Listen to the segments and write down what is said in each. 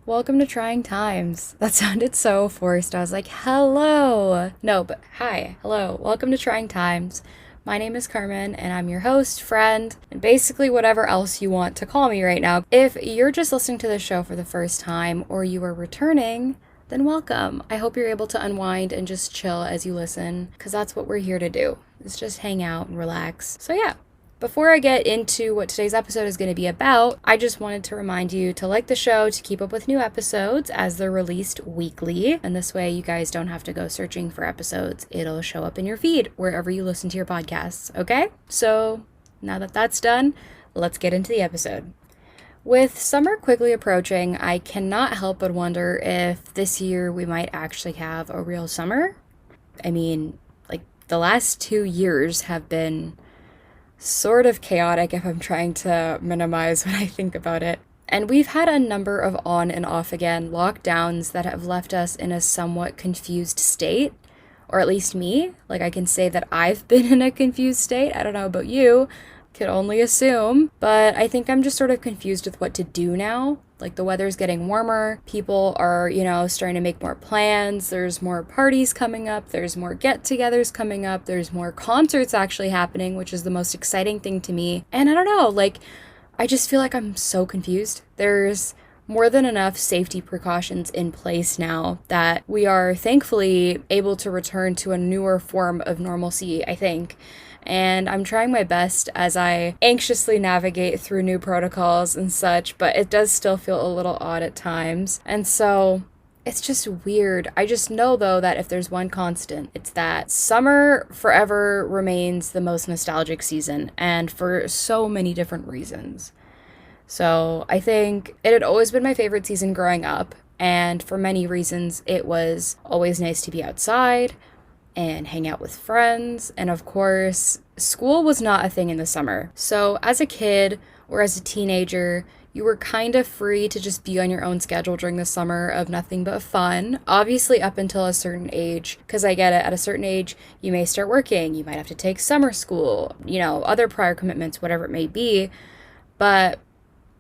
Welcome to Trying Times. That sounded so forced. I was like, hello. No, but hi. Hello. Welcome to Trying Times. My name is Carmen, and I'm your host, friend, and basically whatever else you want to call me right now. If you're just listening to the show for the first time or you are returning, then welcome. I hope you're able to unwind and just chill as you listen, because that's what we're here to do, is just hang out and relax. So yeah. Before I get into what today's episode is going to be about, I just wanted to remind you to like the show to keep up with new episodes as they're released weekly. And this way you guys don't have to go searching for episodes. It'll show up in your feed wherever you listen to your podcasts, okay? So now that that's done, let's get into the episode. With summer quickly approaching, I cannot help but wonder if this year we might actually have a real summer. I mean, like the last 2 years have been sort of chaotic if I'm trying to minimize when I think about it. And we've had a number of on and off again lockdowns that have left us in a somewhat confused state, or at least me. Like I can say that I've been in a confused state. I don't know about you, could only assume, but I think I'm just sort of confused with what to do now. Like the weather's getting warmer, people are, starting to make more plans, there's more parties coming up, there's more get-togethers coming up, there's more concerts actually happening, which is the most exciting thing to me. And I don't know, I just feel like I'm so confused. There's more than enough safety precautions in place now that we are thankfully able to return to a newer form of normalcy, I think. And I'm trying my best as I anxiously navigate through new protocols and such, but it does still feel a little odd at times. And so it's just weird. I just know, though, that if there's one constant, it's that summer forever remains the most nostalgic season, and for so many different reasons. So I think it had always been my favorite season growing up, and for many reasons, it was always nice to be outside and hang out with friends. And of course, school was not a thing in the summer. So as a kid or as a teenager, you were kind of free to just be on your own schedule during the summer of nothing but fun. Obviously up until a certain age, because I get it, at a certain age, you may start working, you might have to take summer school, other prior commitments, whatever it may be. But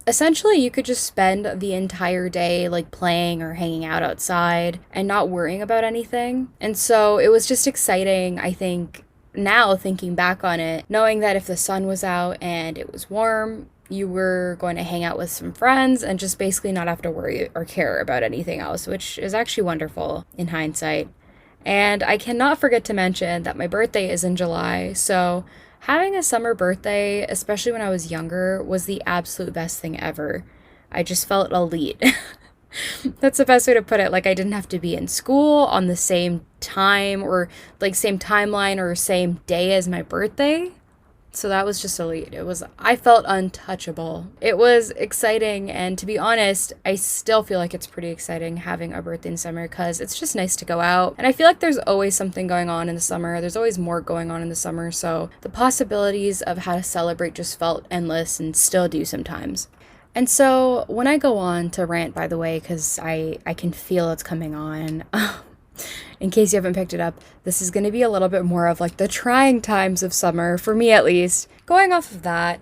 essentially, you could just spend the entire day playing or hanging out outside and not worrying about anything. And so it was just exciting, I think, now thinking back on it, knowing that if the sun was out and it was warm, you were going to hang out with some friends and just basically not have to worry or care about anything else, which is actually wonderful in hindsight. And I cannot forget to mention that my birthday is in July, so having a summer birthday, especially when I was younger, was the absolute best thing ever. I just felt elite. That's the best way to put it. I didn't have to be in school on the same time or same timeline or same day as my birthday. So that was just elite. I felt untouchable. It was exciting, and to be honest, I still feel like it's pretty exciting having a birthday in summer because it's just nice to go out. And I feel like there's always something going on in the summer. There's always more going on in the summer, so the possibilities of how to celebrate just felt endless and still do sometimes. And so when I go on to rant, by the way, because I can feel it's coming on, in case you haven't picked it up, this is going to be a little bit more of the trying times of summer, for me at least. Going off of that,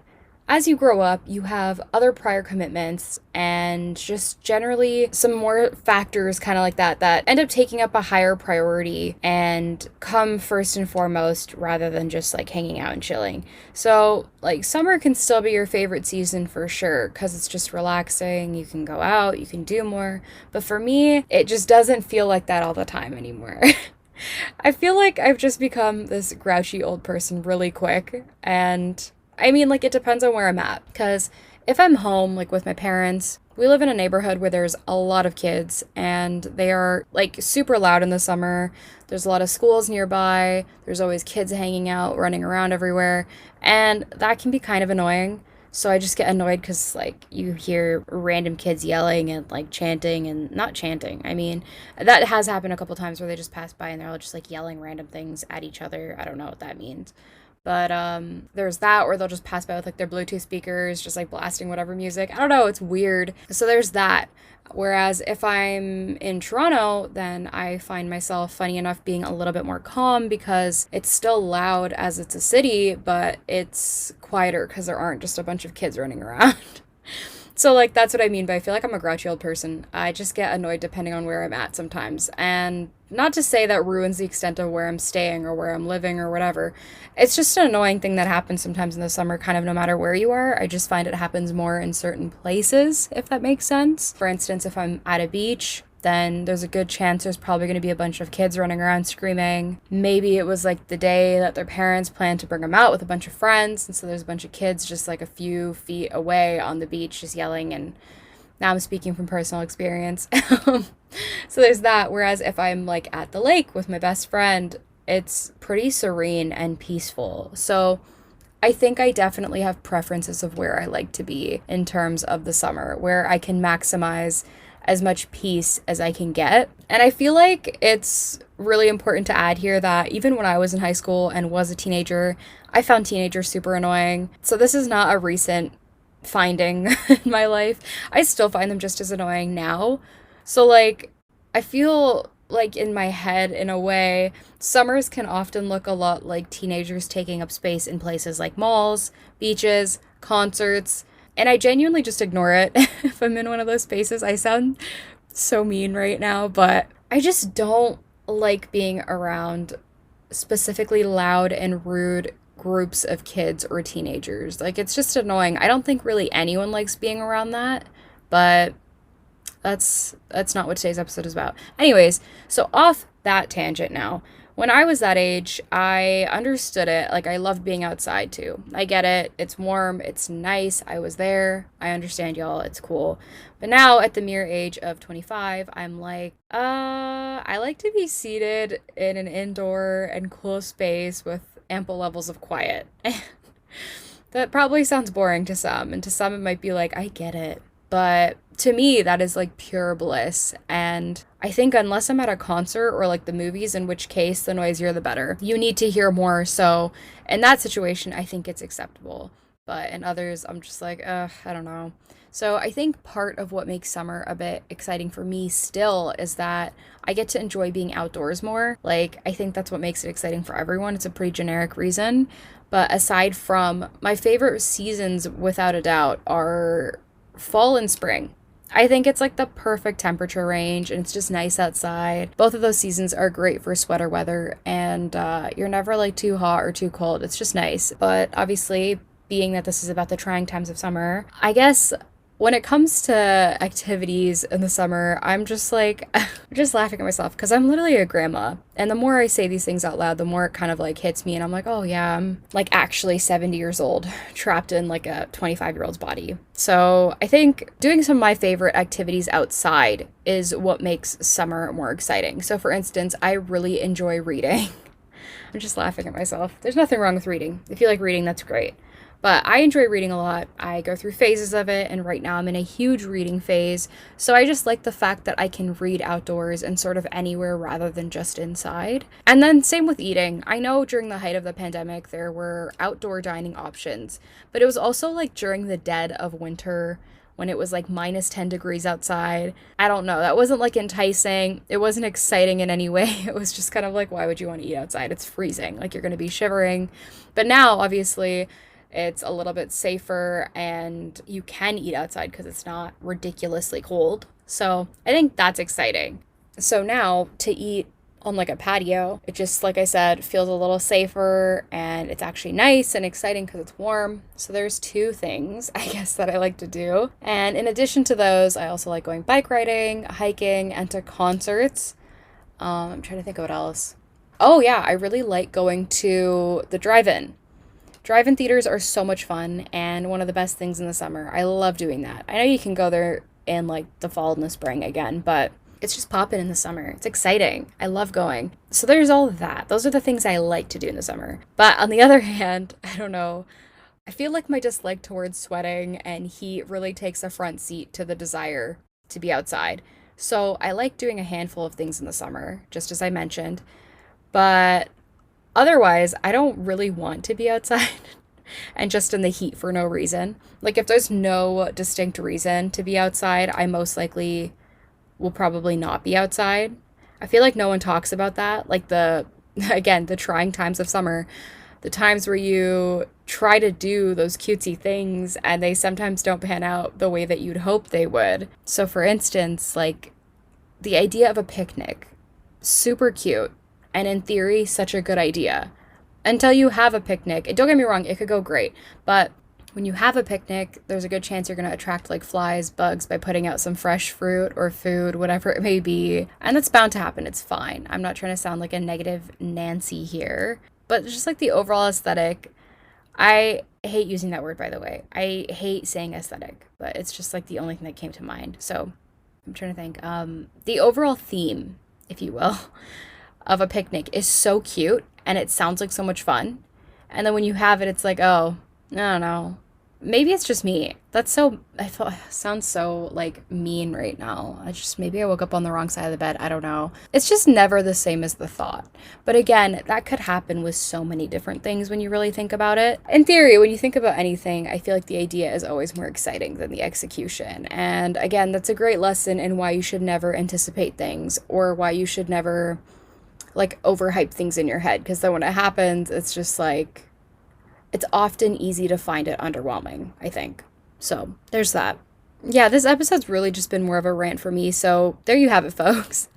as you grow up, you have other prior commitments and just generally some more factors kind of like that end up taking up a higher priority and come first and foremost rather than just hanging out and chilling. So summer can still be your favorite season for sure because it's just relaxing, you can go out, you can do more. But for me, it just doesn't feel like that all the time anymore. I feel like I've just become this grouchy old person really quick, and I mean, it depends on where I'm at, because if I'm home, with my parents, we live in a neighborhood where there's a lot of kids, and they are, super loud in the summer. There's a lot of schools nearby. There's always kids hanging out, running around everywhere, and that can be kind of annoying. So I just get annoyed because, you hear random kids yelling and, chanting and not chanting. I mean, that has happened a couple times where they just pass by and they're all just, yelling random things at each other. I don't know what that means. But there's that, or they'll just pass by with their Bluetooth speakers, just blasting whatever music. I don't know, it's weird. So there's that. Whereas if I'm in Toronto, then I find myself, funny enough, being a little bit more calm because it's still loud as it's a city, but it's quieter because there aren't just a bunch of kids running around. So, like, that's what I mean by I feel like I'm a grouchy old person. I just get annoyed depending on where I'm at sometimes. And not to say that ruins the extent of where I'm staying or where I'm living or whatever. It's just an annoying thing that happens sometimes in the summer, kind of no matter where you are. I just find it happens more in certain places, if that makes sense. For instance, if I'm at a beach, then there's a good chance there's probably going to be a bunch of kids running around screaming. Maybe it was like the day that their parents planned to bring them out with a bunch of friends, and so there's a bunch of kids just like a few feet away on the beach just yelling. And now I'm speaking from personal experience. So there's that. Whereas if I'm like at the lake with my best friend, it's pretty serene and peaceful. So I think I definitely have preferences of where I like to be in terms of the summer, where I can maximize as much peace as I can get. And I feel like it's really important to add here that even when I was in high school and was a teenager, I found teenagers super annoying. So this is not a recent finding in my life. I still find them just as annoying now. So, like, I feel like in my head, in a way, summers can often look a lot like teenagers taking up space in places like malls, beaches, concerts, and I genuinely just ignore it if I'm in one of those spaces. I sound so mean right now, but I just don't like being around specifically loud and rude groups of kids or teenagers. Like, it's just annoying. I don't think really anyone likes being around that, but that's not what today's episode is about. Anyways, so off that tangent now. When I was that age, I understood it. Like, I loved being outside too. I get it. It's warm. It's nice. I was there. I understand, y'all. It's cool. But now, at the mere age of 25, I'm like, I like to be seated in an indoor and cool space with ample levels of quiet. That probably sounds boring to some, and to some it might be like, I get it. But to me, that is like pure bliss. And I think unless I'm at a concert or like the movies, in which case the noisier the better. You need to hear more. So in that situation, I think it's acceptable. But in others, I'm just like, I don't know. So I think part of what makes summer a bit exciting for me still is that I get to enjoy being outdoors more. Like, I think that's what makes it exciting for everyone. It's a pretty generic reason. But aside from my favorite seasons, without a doubt, are fall and spring. I think it's like the perfect temperature range and it's just nice outside. Both of those seasons are great for sweater weather and you're never like too hot or too cold. It's just nice. But obviously, being that this is about the trying times of summer, I guess when it comes to activities in the summer, I'm just like, I'm just laughing at myself because I'm literally a grandma. And the more I say these things out loud, the more it kind of like hits me. And I'm like, oh yeah, I'm like actually 70 years old, trapped in like a 25-year-old's body. So I think doing some of my favorite activities outside is what makes summer more exciting. So for instance, I really enjoy reading. I'm just laughing at myself. There's nothing wrong with reading. If you like reading, that's great. But I enjoy reading a lot. I go through phases of it, and right now I'm in a huge reading phase. So I just like the fact that I can read outdoors and sort of anywhere rather than just inside. And then same with eating. I know during the height of the pandemic, there were outdoor dining options, but it was also like during the dead of winter when it was like minus 10 degrees outside. I don't know. That wasn't like enticing. It wasn't exciting in any way. It was just kind of like, why would you want to eat outside? It's freezing. Like, you're going to be shivering. But now, obviously, it's a little bit safer and you can eat outside because it's not ridiculously cold. So I think that's exciting. So now to eat on like a patio, it just, like I said, feels a little safer and it's actually nice and exciting because it's warm. So there's two things, I guess, that I like to do. And in addition to those, I also like going bike riding, hiking, and to concerts. I'm trying to think of what else. Oh yeah, I really like going to the drive-in. Drive-in theaters are so much fun and one of the best things in the summer. I love doing that. I know you can go there in like the fall and the spring again, but it's just popping in the summer. It's exciting. I love going. So there's all of that. Those are the things I like to do in the summer. But on the other hand, I don't know. I feel like my dislike towards sweating and heat really takes a front seat to the desire to be outside. So I like doing a handful of things in the summer, just as I mentioned. But otherwise, I don't really want to be outside and just in the heat for no reason. Like, if there's no distinct reason to be outside, I most likely will probably not be outside. I feel like no one talks about that. Like, again, the trying times of summer. the times where you try to do those cutesy things and they sometimes don't pan out the way that you'd hope they would. So, for instance, like the idea of a picnic, super cute, and in theory, such a good idea. Until you have a picnic. And don't get me wrong, it could go great, but when you have a picnic, there's a good chance you're going to attract like flies, bugs by putting out some fresh fruit or food, whatever it may be. And that's bound to happen. It's fine. I'm not trying to sound like a negative Nancy here, but just like the overall aesthetic. I hate using that word, by the way. I hate saying aesthetic, but it's just like the only thing that came to mind. So I'm trying to think. The overall theme, if you will, of a picnic is so cute and it sounds like so much fun. And then when you have it, it's like, oh, I don't know. Maybe it's just me. I feel sounds so like mean right now. Maybe I woke up on the wrong side of the bed. I don't know. It's just never the same as the thought. But again, that could happen with so many different things when you really think about it. In theory, when you think about anything, I feel like the idea is always more exciting than the execution. And again, that's a great lesson in why you should never anticipate things or why you should never like overhype things in your head. Because then when it happens, it's just like, it's often easy to find it underwhelming, I think. So there's that. Yeah, this episode's really just been more of a rant for me. So there you have it, folks.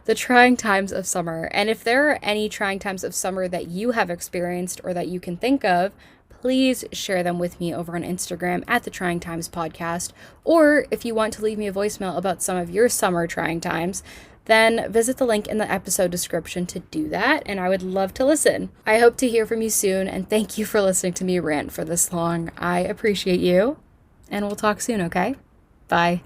The trying times of summer. And if there are any trying times of summer that you have experienced or that you can think of, please share them with me over on Instagram at the Trying Times Podcast. Or if you want to leave me a voicemail about some of your summer trying times, then visit the link in the episode description to do that, and I would love to listen. I hope to hear from you soon, and thank you for listening to me rant for this long. I appreciate you, and we'll talk soon, okay? Bye.